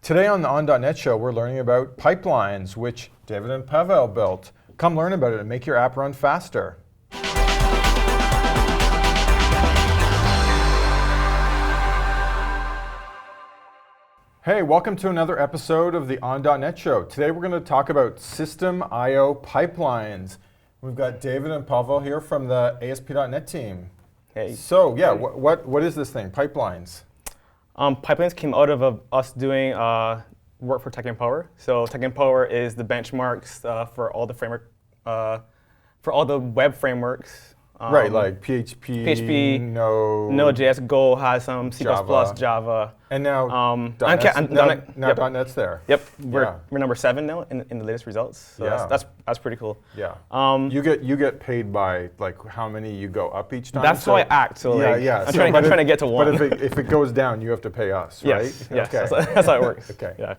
Today on the On.NET show, we're learning about pipelines, which David and Pavel built. Come learn about it and make your app run faster. Hey, welcome to another episode of the On.NET show. Today we're going to talk about system I/O pipelines. We've got David and Pavel here from the ASP.NET team. Hey. So yeah, what is this thing, pipelines? Pipelines came out of us doing work for TechEmpower. So TechEmpower is the benchmarks for all the framework, for all the web frameworks. Right, like PHP, Node.js, Go has some, C++, Java. And now .NET's there. Yep, we're number 7 now in the latest results. So that's pretty cool. Yeah. You get paid by like how many you go up each time. That's how I act. So I'm trying to get to 1. But if it goes down, you have to pay us, right? Yes. Okay. That's how it works. Okay. Yeah.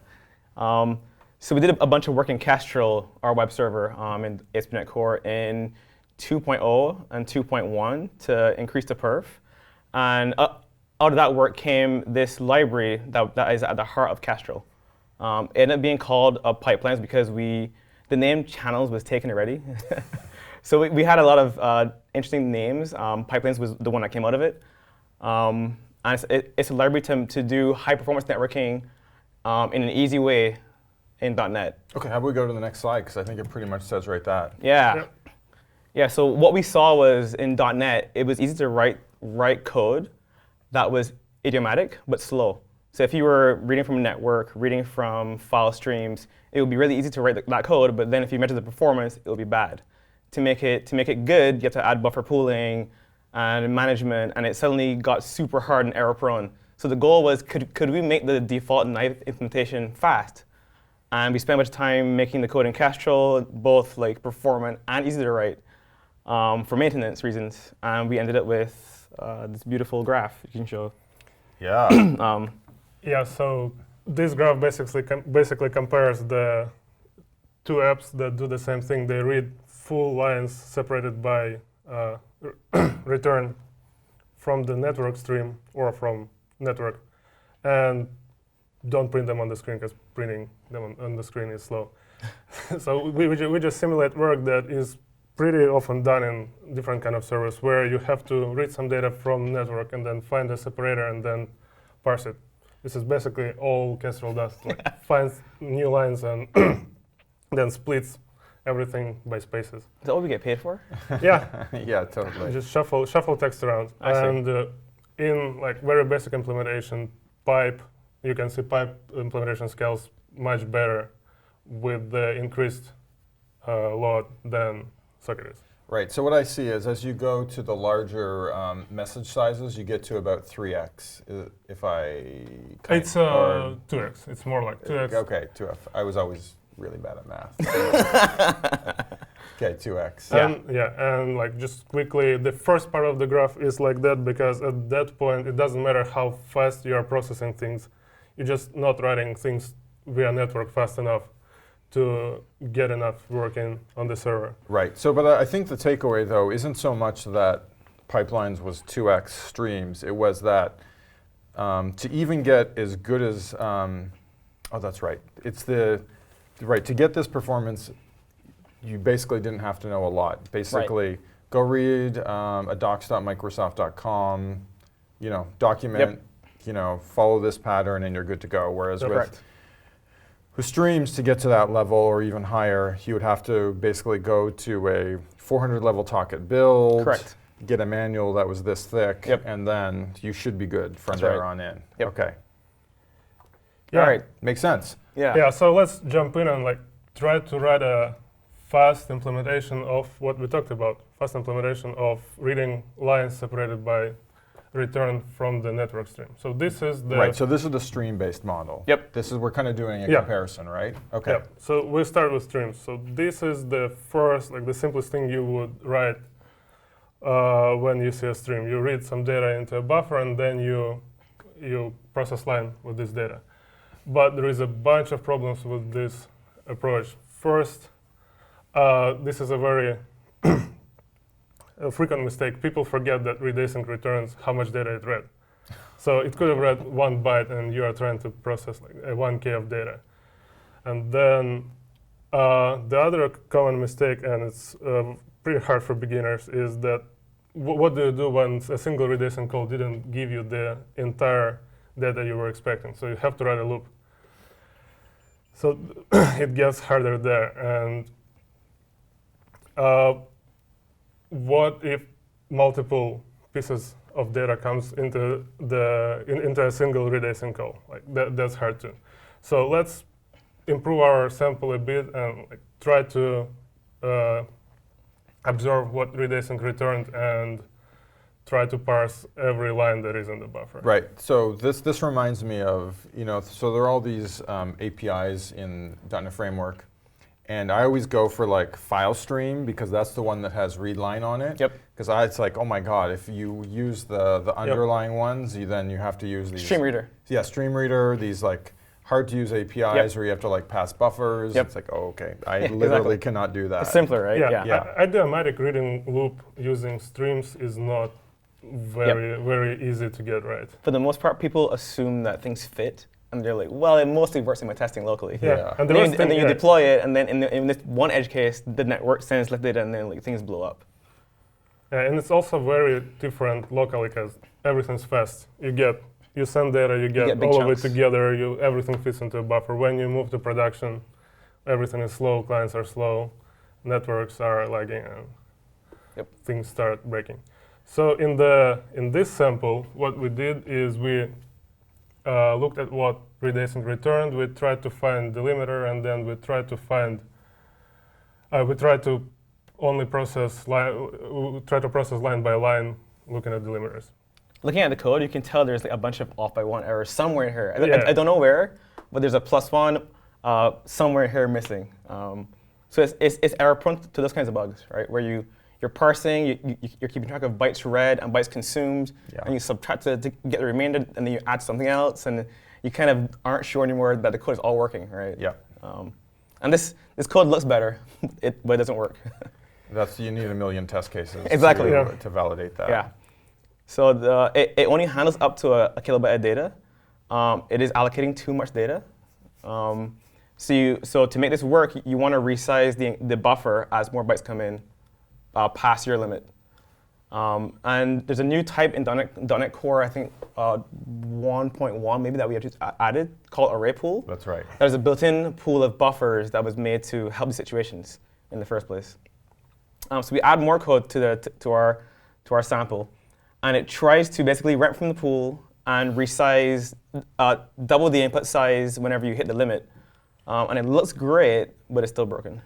So we did a bunch of work in Kestrel, our web server, in ASP.NET Core in 2.0 and 2.1 to increase the perf. And out of that work came this library that is at the heart of Kestrel. It ended up being called pipelines because the name channels was taken already. So we had a lot of interesting names. Pipelines was the one that came out of it. And it's a library to do high performance networking in an easy way in .NET. Okay, how about we go to the next slide, because I think it pretty much says right that. Yeah, so what we saw was in .NET, it was easy to write code that was idiomatic but slow. So if you were reading from a network, reading from file streams, it would be really easy to write that code, but then if you measure the performance, it would be bad. To make it good, you have to add buffer pooling and management, and it suddenly got super hard and error prone. So the goal was, could we make the default knife implementation fast? And we spent a bunch of time making the code in Kestrel, both like performant and easy to write. For maintenance reasons, and we ended up with this beautiful graph you can show. Yeah. So this graph basically compares the two apps that do the same thing. They read full lines separated by return from the network stream or from network, and don't print them on the screen because printing them on the screen is slow. So we just simulate work that is pretty often done in different kind of servers where you have to read some data from network and then find a separator and then parse it. This is basically all Kestrel does, like finds new lines and then splits everything by spaces. Is that what we get paid for? Yeah. Yeah, totally. Just shuffle text around. In like very basic implementation, you can see pipe implementation scales much better with the increased load than Socrates. Right, so what I see is as you go to the larger message sizes, you get to about 3x. It's 2x. It's more like 2x. Okay, 2x. I was always really bad at math. Okay, 2x. And like just quickly, the first part of the graph is like that because at that point, it doesn't matter how fast you are processing things. You're just not writing things via network fast enough to get enough working on the server. Right. So, but I think the takeaway, though, isn't so much that pipelines was 2x streams. It was that to even get as good as, that's right. It's to get this performance, you basically didn't have to know a lot. Basically, go read a docs.microsoft.com, document, follow this pattern, and you're good to go. Whereas with streams, to get to that level or even higher, you would have to basically go to a 400 level Tocket build, get a manual that was this thick, and then you should be good from there on in. Okay. Yeah. All right, makes sense. Yeah, so let's jump in and try to write a fast implementation of what we talked about. Fast implementation of reading lines separated by return from the network stream. So this is the... Right, so this is the stream-based model. Yep. We're kind of doing a comparison, right? Okay. Yep. So we start with streams. So this is the first, the simplest thing you would write when you see a stream. You read some data into a buffer and then you process line with this data. But there is a bunch of problems with this approach. First, this is a very frequent mistake. People forget that read async returns how much data it read. So it could have read 1 byte, and you are trying to process like 1K of data. And then the other common mistake, and it's pretty hard for beginners, is that what do you do when a single read async call didn't give you the entire data you were expecting? So you have to write a loop. So it gets harder there. And what if multiple pieces of data comes into into a single read async call? Like that's hard too. So let's improve our sample a bit and like, try to observe what read async returned and try to parse every line that is in the buffer. Right. So this reminds me of, so there are all these APIs in .NET Framework, and I always go for like file stream because that's the one that has read line on it. Yep. Because it's like, oh my God, if you use the underlying ones, then you have to use these. Stream reader. Yeah, stream reader, these like hard to use APIs where you have to like pass buffers. Yep. It's like, oh, okay, I literally cannot do that. It's simpler, right? Yeah. Idiomatic reading loop using streams is not very easy to get right. For the most part, people assume that things fit, and they're like, well, it mostly works in my testing locally. Yeah. And then you deploy it, and then in this one edge case, the network sends left data, and then like things blow up. And it's also very different locally because everything's fast. You send data, you get all chunks. of it together, everything fits into a buffer. When you move to production, everything is slow, clients are slow, networks are lagging, and things start breaking. So in this sample, what we did is we looked at what read async returned. We tried to find delimiter, and then we tried to only process line by line, looking at delimiters. Looking at the code, you can tell there's like a bunch of off by one errors somewhere here. I don't know where, but there's a +1 somewhere here missing. So it's error prone to those kinds of bugs, right? Where you're parsing, you're keeping track of bytes read and bytes consumed, and you subtract to get the remainder, and then you add something else, and you kind of aren't sure anymore that the code is all working, right? Yeah. And this code looks better, but it doesn't work. You need a million test cases Exactly. to validate that. Yeah. So it only handles up to a kilobyte of data. It is allocating too much data. So to make this work, you want to resize the buffer as more bytes come in past your limit. And there's a new type in .NET Core, I think 1.1 maybe, that we have just added, called array pool. That's right. There's a built-in pool of buffers that was made to help these situations in the first place. So we add more code to our sample, and it tries to basically rent from the pool and resize, double the input size whenever you hit the limit. And it looks great, but it's still broken.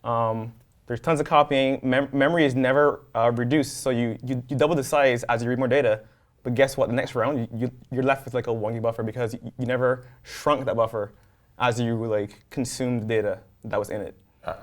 There's tons of copying. Memory is never reduced, so you double the size as you read more data. But guess what? The next round, you're left with like a 1 GB buffer because you never shrunk that buffer as you like consumed the data that was in it.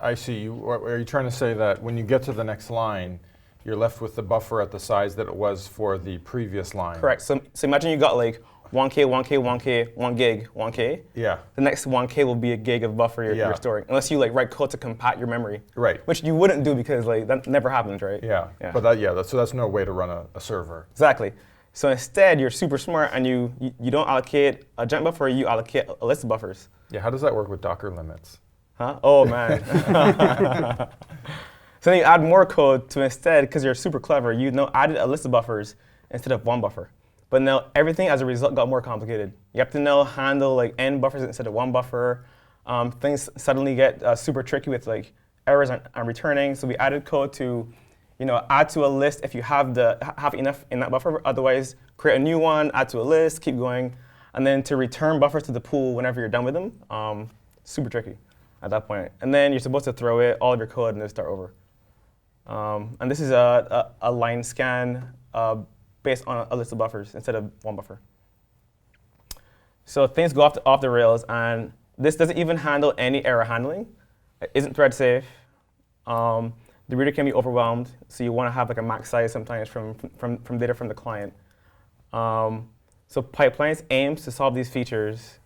I see. Are you trying to say that when you get to the next line, you're left with the buffer at the size that it was for the previous line? Correct. So imagine you got like 1K, 1K, 1K, 1 gig, 1K. Yeah. The next 1K will be a gig of buffer you're storing, unless you like write code to compact your memory. Right. Which you wouldn't do because like that never happens, right? Yeah. But so that's no way to run a server. Exactly. So instead, you're super smart and you don't allocate a giant buffer, you allocate a list of buffers. Yeah. How does that work with Docker limits? Huh? Oh man. So then you add more code to instead, because you're super clever, you added a list of buffers instead of one buffer. But now everything as a result got more complicated. You have to now handle like n buffers instead of one buffer. Things suddenly get super tricky with like errors and returning. So we added code to, add to a list if you have enough in that buffer. Otherwise, create a new one, add to a list, keep going, and then to return buffers to the pool whenever you're done with them. Super tricky at that point. And then you're supposed to throw it all of your code and then start over. And this is a line scan based on a list of buffers instead of one buffer. So things go off the rails, and this doesn't even handle any error handling. It isn't thread safe. The reader can be overwhelmed, so you want to have like a max size sometimes from data from the client. So Pipelines aims to solve these features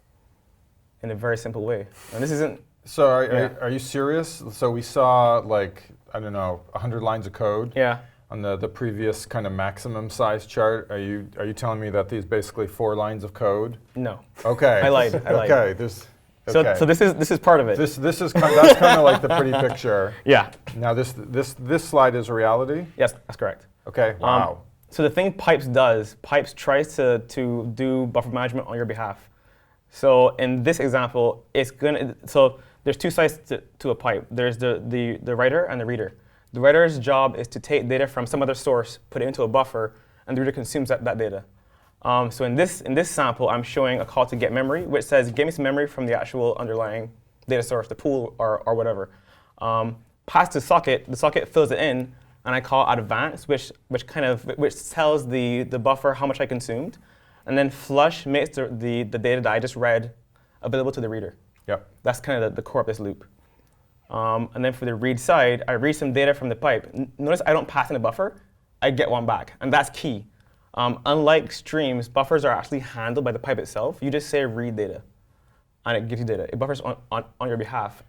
in a very simple way. And this isn't. So are you serious? So we saw like, I don't know, 100 lines of code. Yeah. on the previous kind of maximum size chart, are you telling me that these basically 4 lines of code? No. Okay. I lied. Okay. So this is part of it. This is that's kind of like the pretty picture. Yeah. Now this slide is reality. Yes, that's correct. Okay. Wow. So the thing pipes does, pipes tries to do buffer management on your behalf. So in this example, so there's 2 sides to a pipe. There's the writer and the reader. The writer's job is to take data from some other source, put it into a buffer, and the reader consumes that data. So in this sample, I'm showing a call to get memory, which says, give me some memory from the actual underlying data source, the pool or whatever. Pass to socket, the socket fills it in, and I call advance, which tells the buffer how much I consumed, and then flush makes the data that I just read available to the reader. Yep. That's kind of the core of this loop. And then for the read side, I read some data from the pipe. Notice I don't pass in a buffer, I get one back, and that's key. Unlike streams, buffers are actually handled by the pipe itself. You just say read data, and it gives you data. It buffers on your behalf.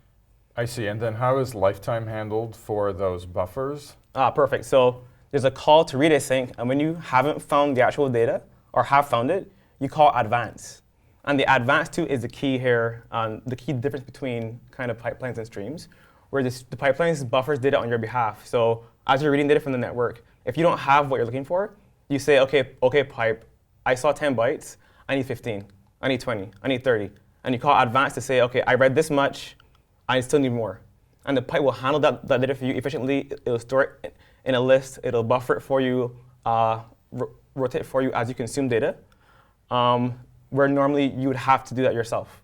I see. And then how is lifetime handled for those buffers? Perfect. So there's a call to read async, and when you haven't found the actual data, or have found it, you call advance. And the advance too is the key here, the key difference between kind of pipelines and streams, where the pipelines buffers data on your behalf. So as you're reading data from the network, if you don't have what you're looking for, you say, okay, pipe, I saw 10 bytes, I need 15, I need 20, I need 30. And you call advance to say, okay, I read this much, I still need more. And the pipe will handle that data for you efficiently. It'll store it in a list, it'll buffer it for you, rotate for you as you consume data, where normally you would have to do that yourself.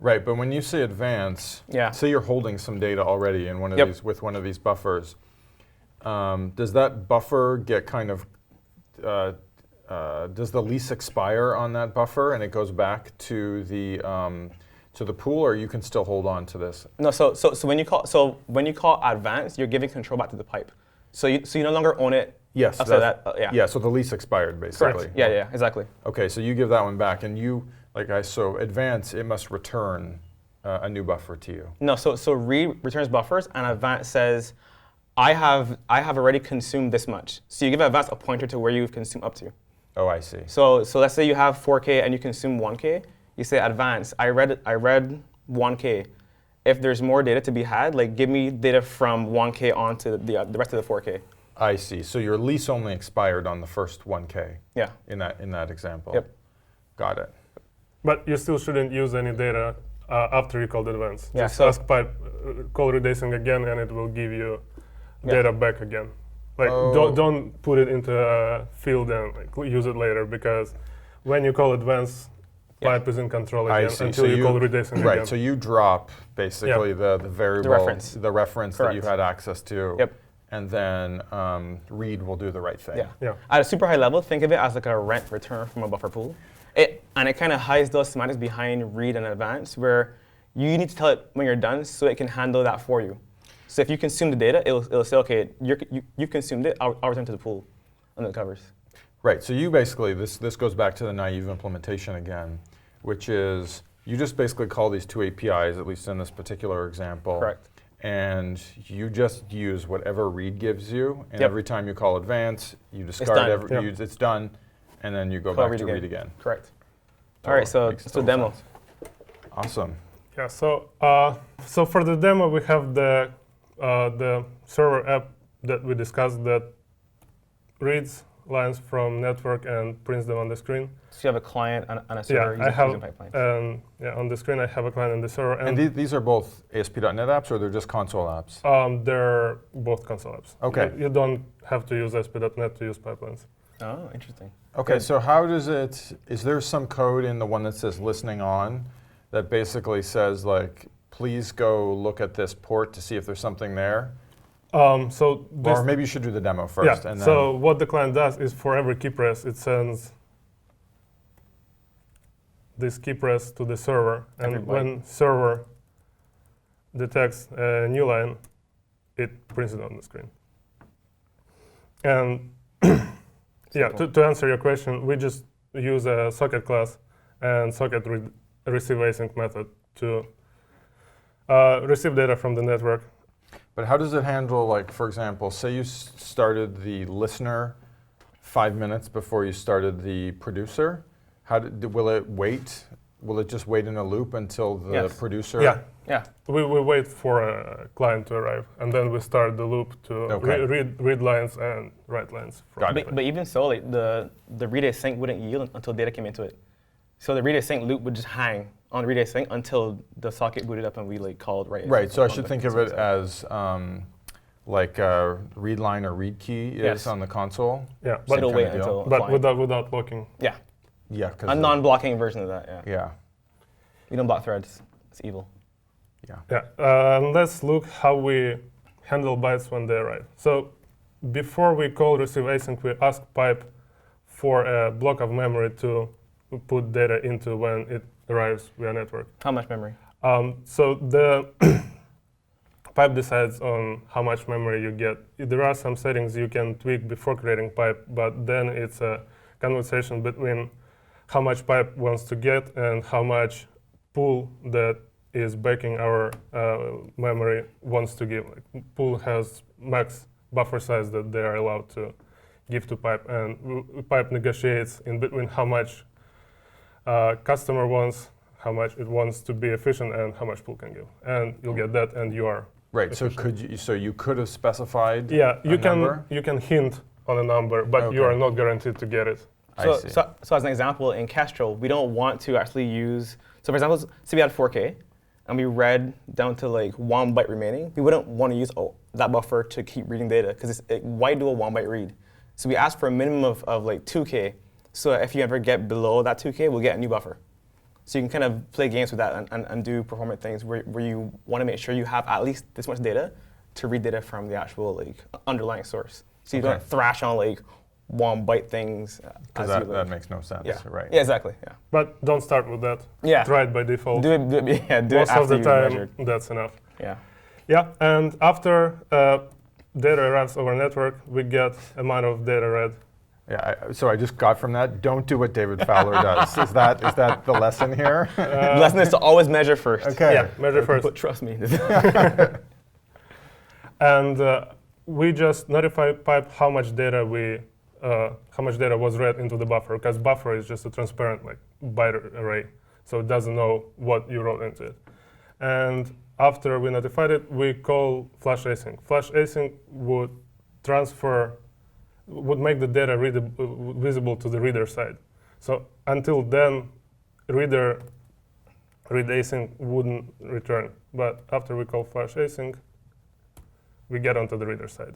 Right, but when you say advance, say you're holding some data already in one of these with one of these buffers, does that buffer get kind of does the lease expire on that buffer and it goes back to the pool, or you can still hold on to this? No, so when you call advance, you're giving control back to the pipe. So you no longer own it. Yes. Yeah. So the lease expired basically. Correct. Yeah, exactly. Okay, so you give that one back, and so advance, it must return a new buffer to you. No, so read returns buffers, and advance says, I have already consumed this much. So you give advance a pointer to where you've consumed up to. Oh, I see. So let's say you have 4K and you consume 1K. You say advance, I read 1K. If there's more data to be had, like give me data from 1K on to the rest of the 4K. I see. So your lease only expired on the first 1K. Yeah. In that example. Yep. Got it. But you still shouldn't use any data after you called advance. Yeah, Just ask pipe, call read async again, and it will give you data back again. Like don't put it into a field and use it later, because when you call advance, pipe is in control again until you call read async again. Right. So you drop basically the variable, the reference that you had access to. Yep. And then read will do the right thing. Yeah. At a super high level, think of it as like a rent return from a buffer pool. It kind of hides those semantics behind read and advance, where you need to tell it when you're done so it can handle that for you. So if you consume the data, it'll say, okay, you consumed it, I'll return to the pool, and it covers. Right, so you basically, this goes back to the naive implementation again, which is you just basically call these 2 APIs, at least in this particular example. Correct. And you just use whatever read gives you, and every time you call advance, you discard it's done, and then you go back to read again. Correct. All right, so demo. Sense. Awesome. Yeah, so for the demo, we have the server app that we discussed that reads lines from network and prints them on the screen. So you have a client and a server using pipelines. On the screen I have a client and the server. And these are both ASP.NET apps, or they're just console apps? They're both console apps. Okay. You don't have to use ASP.NET to use pipelines. Oh, interesting. Okay, so how does is there some code in the one that says listening on that basically says, like, please go look at this port to see if there's something there? Or maybe you should do the demo first. Yeah, and then so what the client does is for every key press, it sends this key press to the server. And when server detects a new line, it prints it on the screen. And to answer your question, we just use a socket class and socket receive async method to receive data from the network. But how does it handle, like, for example, say you started the listener 5 minutes before you started the producer? Will it wait? Will it just wait in a loop until the Yes. producer? Yeah. Yeah. We wait for a client to arrive, and then we start the loop to Okay. read lines and write lines. Got from it. the- But even so, like the read async wouldn't yield until data came into it. So the read async loop would just hang on read async until the socket booted up and we like called write async. Right, so I on should the think of it consumer side. as like a read line or read key is Yes. on the console. Yeah, So but, it'll kinda wait deal. until but applying. without locking. Yeah, Yeah, a non-blocking version of that. Yeah. Yeah, We don't block threads. It's evil. yeah. Yeah, let's look how we handle bytes when they arrive. So before we call receive async, we ask pipe for a block of memory to put data into when it arrives via network. How much memory? So the pipe decides on how much memory you get. There are some settings you can tweak before creating pipe, but then it's a conversation between how much pipe wants to get and how much pool that is backing our memory wants to give. Like, pool has max buffer size that they are allowed to give to pipe, and pipe negotiates in between how much customer wants, how much it wants to be efficient, and how much pool can give. And you'll get that, and you are. Right, so you could have specified Yeah, a number? you can hint on a number, but you Okay. are not guaranteed to get it. So, I see. so as an example, in Kestrel, we don't want to actually use. So for example, say we had 4K, and we read down to like 1 byte remaining. We wouldn't want to use that buffer to keep reading data because why do a 1 byte read? So we ask for a minimum of like 2K. So if you ever get below that 2K, we'll get a new buffer. So you can kind of play games with that and do performant things where you want to make sure you have at least this much data to read data from the actual like underlying source. So you Okay. don't thrash on like 1 byte things. Because as you that like. makes no sense, Yeah. right? Yeah, exactly. Yeah. But don't start with that. Yeah. Try it by default. Do it. Yeah. Do Most it after of the you time, measured. that's enough. Yeah. Yeah, and after data arrives over network, we get amount of data read. Yeah, so I just got from that, don't do what David Fowler does. Is that the lesson here? The lesson is to always measure first. Okay. Yeah, measure first. But trust me. And we just notify pipe how much data was read into the buffer, because buffer is just a transparent like byte array, so it doesn't know what you wrote into it. And after we notified it, we call flash async. Flash async would make the data visible to the reader side. So until then, read async wouldn't return. But after we call flash async, we get onto the reader side.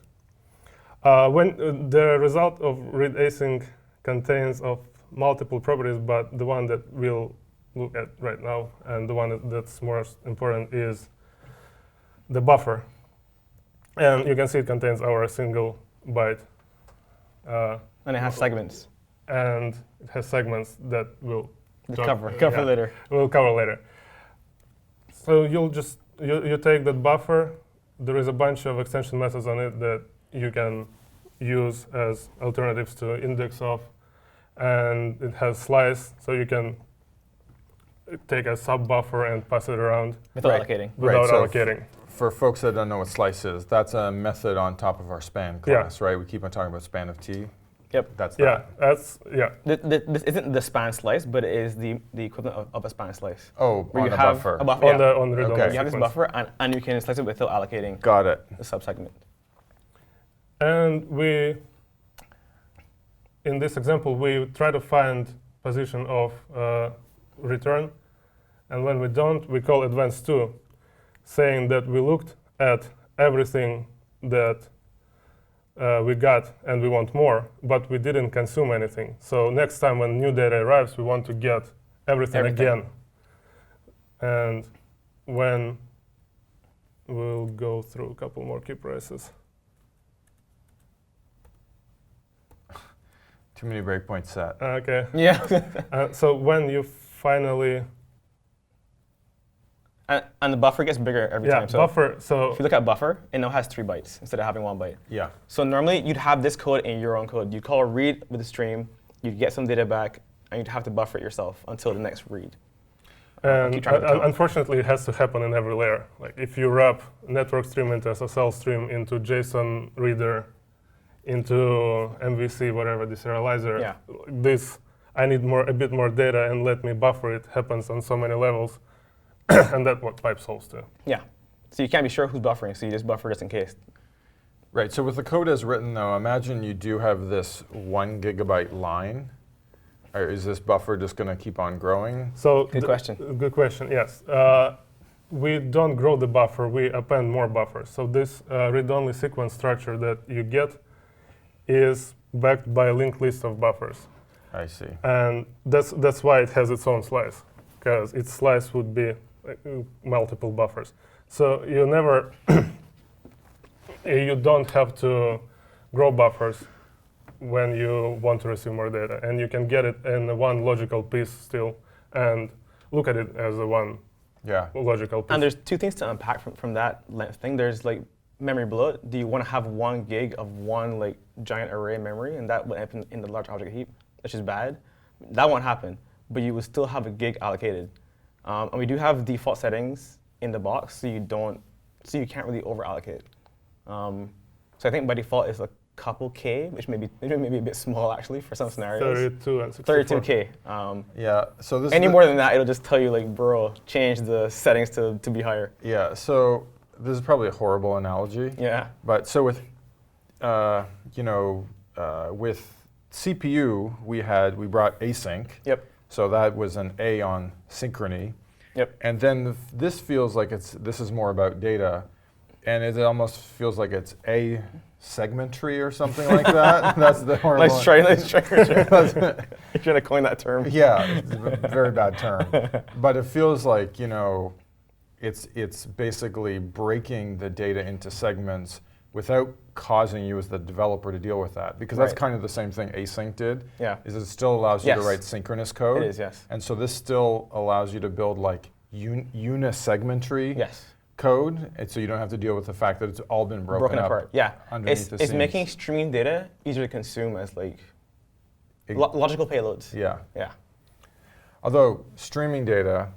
When the result of read async contains of multiple properties, but the one that we'll look at right now and the one that's most important is the buffer. And you can see it contains our single byte. And it has segments. And it has segments that we'll Cover yeah, later. we'll cover later. So you'll just you take that buffer. There is a bunch of extension methods on it that you can use as alternatives to index of, and it has slice, so you can take a sub buffer and pass it around Without Right. allocating. without so allocating. For folks that don't know what slice is, that's a method on top of our span class, right? We keep on talking about span of t. Yep. That's Yeah, that. that's This isn't the span slice, but it is the equivalent of a span slice. Oh, Where on you the have buffer. a buffer. on Yeah. the read Okay. only You have this sequence. buffer, and you can slice it without allocating Got it. the subsegment. And in this example, we try to find position of return, and when we don't, we call advance to, saying that we looked at everything that we got and we want more, but we didn't consume anything. So next time when new data arrives, we want to get everything again. And when we'll go through a couple more key prices. Too many breakpoints set. Okay. Yeah. So when you finally, and the buffer gets bigger every yeah, time. So buffer. So if you look at buffer, it now has 3 bytes instead of having 1 byte. Yeah. So normally you'd have this code in your own code. You'd call a read with a stream, you'd get some data back, and you'd have to buffer it yourself until the next read. I'll And keep track of the count. unfortunately, it has to happen in every layer. Like if you wrap network stream into SSL stream into JSON reader, into MVC, whatever the serializer, Yeah. this I need a bit more data and let me buffer it happens on so many levels, and that's what pipe solves to. Yeah. So you can't be sure who's buffering, so you just buffer just in case. Right, so with the code as written though, imagine you do have this 1 gigabyte line. Or is this buffer just going to keep on growing? So Good question. Good question. Yes, we don't grow the buffer; we append more buffers. So this read-only sequence structure that you get is backed by a linked list of buffers, I see. and that's why it has its own slice, because its slice would be multiple buffers. So you never, you don't have to grow buffers when you want to receive more data, and you can get it in one logical piece still, and look at it as a one Yeah. logical piece. And there's two things to unpack from that length thing. There's like memory bloat. Do you want to have 1 gig of one like giant array memory, and that will end up in the large object heap, which is bad? That won't happen, but you will still have a gig allocated. And we do have default settings in the box, so you can't really over allocate. So I think by default it's a couple K, which may be a bit small actually for some scenarios. 32 and 64. 32K. Yeah. So this Any more than that, it'll just tell you like, bro, change the settings to be higher. Yeah. So this is probably a horrible analogy. Yeah. But so with with CPU we brought async. Yep. So that was an A on synchrony. Yep. And then this feels like this is more about data, and it almost feels like it's a segment tree or something like that. That's the horrible. Let's try. You're trying to coin that term. Yeah, it's a very bad term. But it feels like, it's basically breaking the data into segments without causing you as the developer to deal with that. Because that's Right. kind of the same thing async did. Yeah. Is it still allows you to Yes. write synchronous code. It is, yes. And so this still allows you to build like unisegmentary Yes. code, and so you don't have to deal with the fact that it's all been broken up apart. Yeah. underneath the It's scenes. making streaming data easier to consume as like logical payloads. Yeah. Yeah. Although streaming data,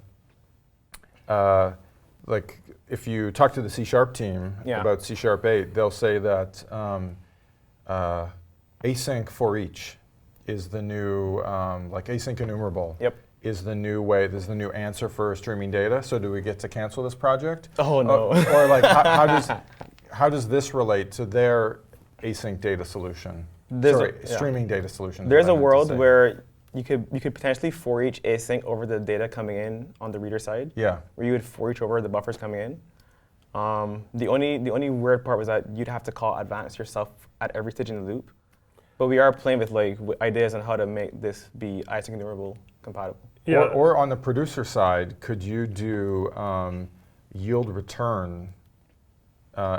like if you talk to the C# team Yeah. about C#8, they'll say that async for each is the new, like AsyncEnumerable Yep. is the new way, this is the new answer for streaming data. So do we get to cancel this project? Oh no. Or like how does this relate to their async data solution? Streaming data solution. is There's what I a meant to world say. where you could potentially for each async over the data coming in on the reader side. Yeah. Where you would for each over the buffers coming in. The only weird part was that you'd have to call advance yourself at every stage in the loop. But we are playing with ideas on how to make this be IAsyncEnumerable compatible. Yeah. Or on the producer side, could you do yield return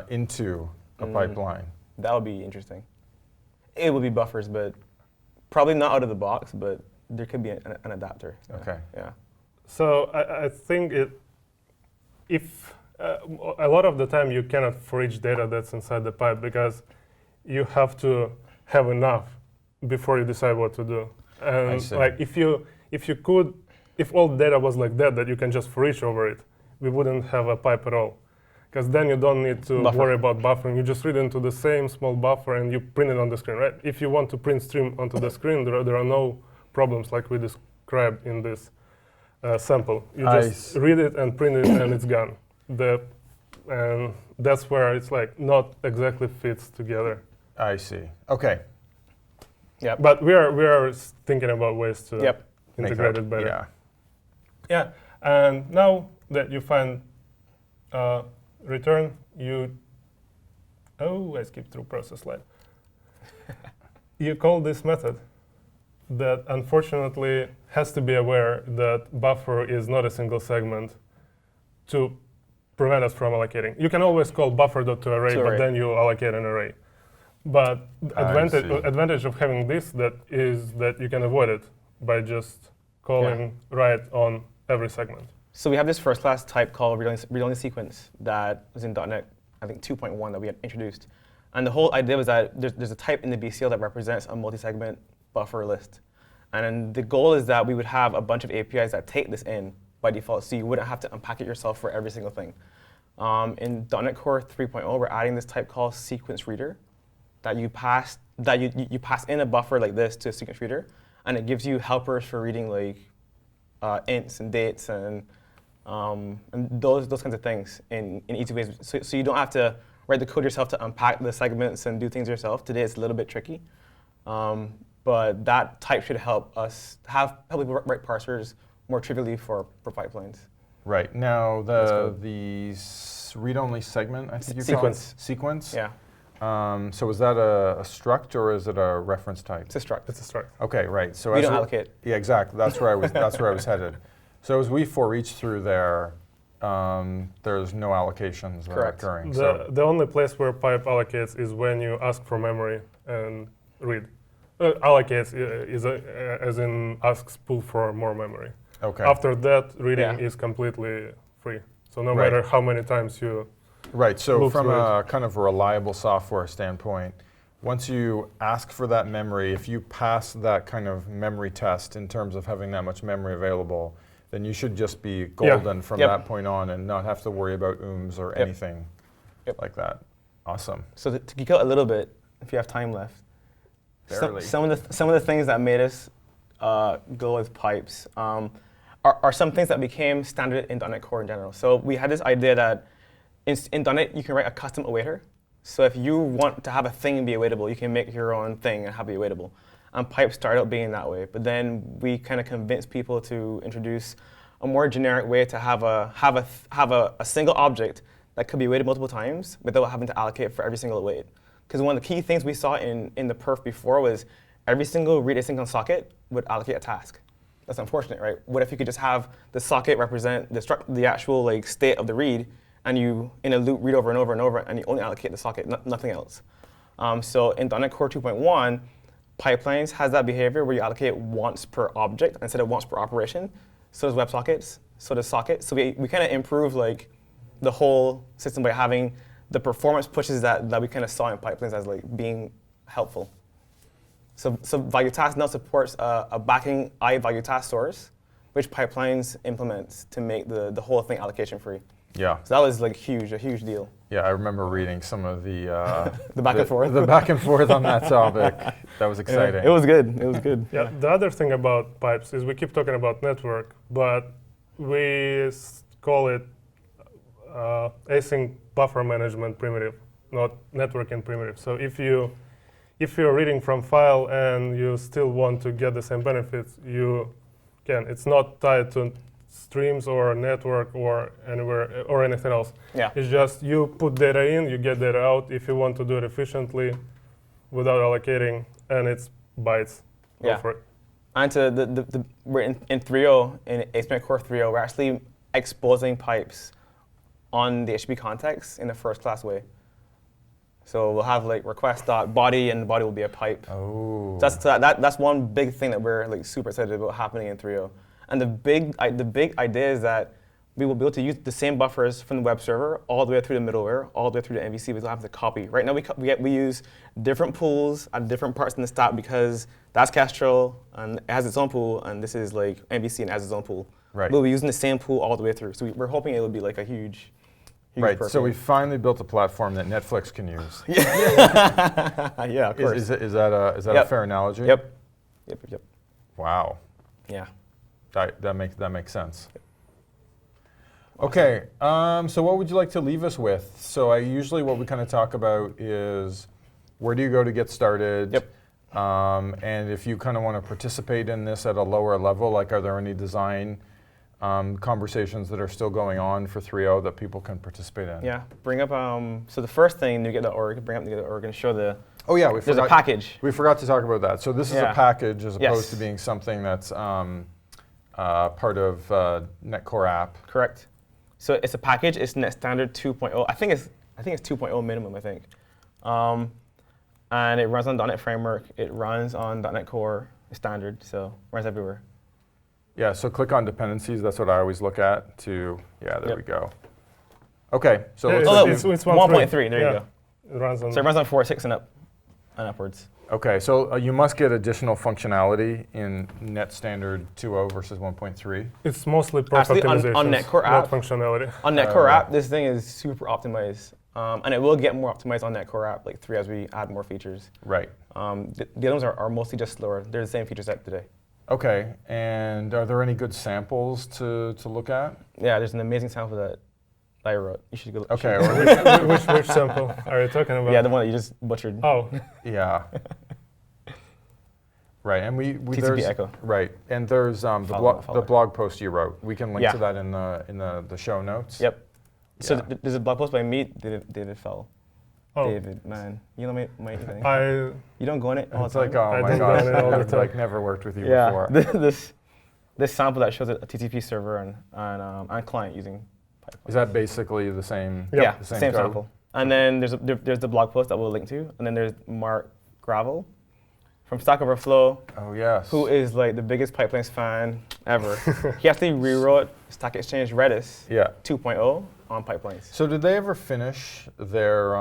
into a pipeline? That would be interesting. It would be buffers, but probably not out of the box, but there could be an adapter. Okay. Yeah. So I think if a lot of the time you cannot for each data that's inside the pipe, because you have to have enough before you decide what to do. And see. like if all data was like that you can just for each over it, we wouldn't have a pipe at all. Because then you don't need to Buffer. worry about buffering. You just read into the same small buffer and you print it on the screen, right? If you want to print stream onto the screen, there are no problems like we described in this sample. You just read it and print it and it's gone. And that's where it's like not exactly fits together. I see. Okay. Yep. But we are thinking about ways to Yep. integrate it better. Yeah. Yeah, and now that you find return, I skipped through process line. You call this method that unfortunately has to be aware that buffer is not a single segment to prevent us from allocating. You can always call buffer.toArray, but then you allocate an array. But the advantage of having this is that you can avoid it by just calling write on every segment. So we have this first class type called read-only sequence that was in .NET, I think 2.1 that we had introduced. And the whole idea was that there's a type in the BCL that represents a multi-segment buffer list. And then the goal is that we would have a bunch of APIs that take this in by default, so you wouldn't have to unpack it yourself for every single thing. In .NET Core 3.0, we're adding this type called sequence reader that you pass in a buffer like this to a sequence reader, and it gives you helpers for reading like ints and dates and those kinds of things in easy ways. So you don't have to write the code yourself to unpack the segments and do things yourself. Today it's a little bit tricky. But that type should help us help people write parsers more trivially for pipelines. Right. Now, the read-only segment, I think you call it? Sequence? Yeah. So is that a struct or is it a reference type? It's a struct. It's a struct. Okay, right. So We don't allocate. Yeah, exactly. That's where I was headed. So as we for each through there, there's no allocations that are occurring. The only place where pipe allocates is when you ask for memory and read. Allocates is as in asks pull for more memory. Okay. After that, reading is completely free. So no matter how many times you Right. So move from through a kind of reliable software standpoint, once you ask for that memory, if you pass that kind of memory test in terms of having that much memory available, then you should just be golden from that point on and not have to worry about ooms or anything like that. Awesome. So to geek out a little bit, if you have time left, some of the things that made us go with pipes are some things that became standard in .NET Core in general. So we had this idea that in .NET you can write a custom awaiter. So if you want to have a thing be awaitable, you can make your own thing and have it awaitable. And pipes started out being that way, but then we kind of convinced people to introduce a more generic way to have a single object that could be awaited multiple times without having to allocate for every single await. Because one of the key things we saw in the perf before was every single read async socket would allocate a task. That's unfortunate, right? What if you could just have the socket represent the actual like state of the read, and you in a loop read over and over and over, and you only allocate the socket, nothing else. So in .NET Core 2.1, pipelines has that behavior where you allocate once per object instead of once per operation. So does WebSockets, so does sockets. So we kind of improve like the whole system by having the performance pushes that we kind of saw in pipelines as like being helpful. So value task now supports a backing value task source, which pipelines implements to make the whole thing allocation free. Yeah. So that was like a huge deal. Yeah, I remember reading some of the the back and forth. The back and forth on that topic. That was exciting. Yeah, it was good. It was good. Yeah. The other thing about pipes is we keep talking about network, but we call it async buffer management primitive, not networking primitive. So if you're reading from file and you still want to get the same benefits, you can. It's not tied to streams or network or anywhere or anything else. Yeah. It's just you put data in, you get data out. If you want to do it efficiently without allocating, and it's bytes. Go for it. And to we're in 3.0, in ASP.NET Core 3.0, we're actually exposing pipes on the HTTP context in a first class way. So we'll have like request.body, and the body will be a pipe. Oh. So that's one big thing that we're like super excited about happening in 3.0. And the big idea is that we will be able to use the same buffers from the web server all the way through the middleware, all the way through the MVC. We don't have to copy. Right now we use different pools at different parts in the stack because that's Kestrel and it has its own pool, and this is like MVC and has its own pool. Right. We'll be using the same pool all the way through. So we're hoping it will be like a huge Right. So we finally built a platform that Netflix can use. Yeah, of course. Is that a fair analogy? Yep. Wow. Yeah. That makes sense. Okay, so what would you like to leave us with? So usually what we kind of talk about is where do you go to get started? Yep. And if you kind of want to participate in this at a lower level, like are there any design conversations that are still going on for 3.0 that people can participate in? Yeah, bring up, so the first thing, NuGet.org, bring up NuGet.org and show the, oh yeah, there's a package. We forgot to talk about that. So this is a package as opposed to being something that's part of .NET Core app. Correct. So it's a package. It's .NET Standard 2.0. I think it's 2.0 minimum. I think, and it runs on .NET Framework. It runs on .NET Core standard. So it runs everywhere. Yeah. So click on dependencies. That's what I always look at. There we go. Okay. So it's 1.3. There you go. It runs on. So it runs on 4.6 and up. and upwards. Okay, so you must get additional functionality in Net Standard 2.0 versus 1.3. It's mostly perf Actually, on optimizations, Netcore not app. functionality. On Netcore app, this thing is super optimized. And it will get more optimized on Netcore app, like 3 as we add more features. Right. The other ones are mostly just slower. They're the same feature set today. Okay, and are there any good samples to look at? Yeah, there's an amazing sample that I wrote. You should go. Okay, Which sample are you talking about? Yeah, the one that you just butchered. Oh, yeah. Right, and we TCP there's echo. right, and there's Follow. the blog post you wrote. We can link Yeah. to that in the show notes. Yep. So Yeah. there's a blog post by me, David Fowler. oh. David, man, you know my thing. I You don't go on it all It's the time. like, oh I my don't gosh, run it all the I've time. like never worked with you yeah, before. this sample that shows a TCP server and client using pipeline. Is that basically the same? Yep. Yeah, the same, same code? sample. And then there's the blog post that we'll link to, and then there's Mark Gravel from Stack Overflow, Oh yes. who is like the biggest pipelines fan ever. He actually rewrote Stack Exchange Redis Yeah. 2.0 on pipelines. So did they ever finish their?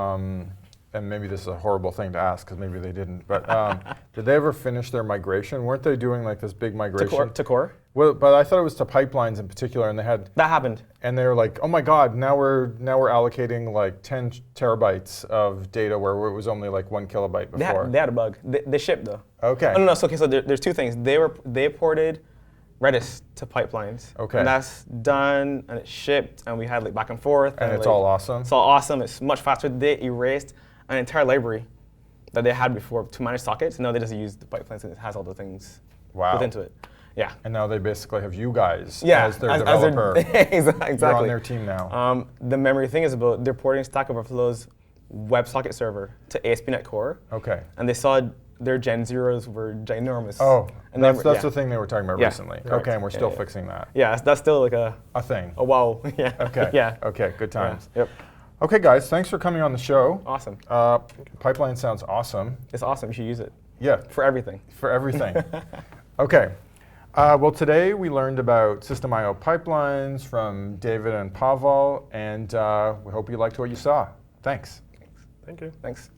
And maybe this is a horrible thing to ask because maybe they didn't. But did they ever finish their migration? Weren't they doing like this big migration? To core. Well, but I thought it was to pipelines in particular, and they had. That happened. And they were like, oh my God, now we're allocating like 10 terabytes of data where it was only like 1 kilobyte before. They had a bug. They shipped though. Okay. Oh, no. So okay. So there's two things. They ported Redis to pipelines. Okay. And that's done, and it's shipped, and we had like back and forth. And it's like, all awesome. It's all awesome. It's much faster. They erased an entire library that they had before to manage sockets. Now they just use the pipelines, and it has all the things Wow. built into it. Yeah. And now they basically have you guys Yeah. as their developer. Exactly. You're on their team now. The memory thing is about they're porting Stack Overflow's WebSocket server to ASP.NET Core, Okay. and they saw their Gen Zeros were ginormous. Oh, And that's they were- the thing they were talking about Yeah. recently. Correct. Okay, and we're Yeah, still yeah. fixing that. Yeah, that's still like a thing. wow. Yeah. Okay. Yeah. Okay, good times. Yeah. Yep. Okay, guys, thanks for coming on the show. Awesome. Pipeline sounds awesome. It's awesome. You should use it Yeah, for everything. for everything. Okay. Well, today we learned about System I/O pipelines from David and Pavel, and we hope you liked what you saw. Thanks. Thank you. Thanks.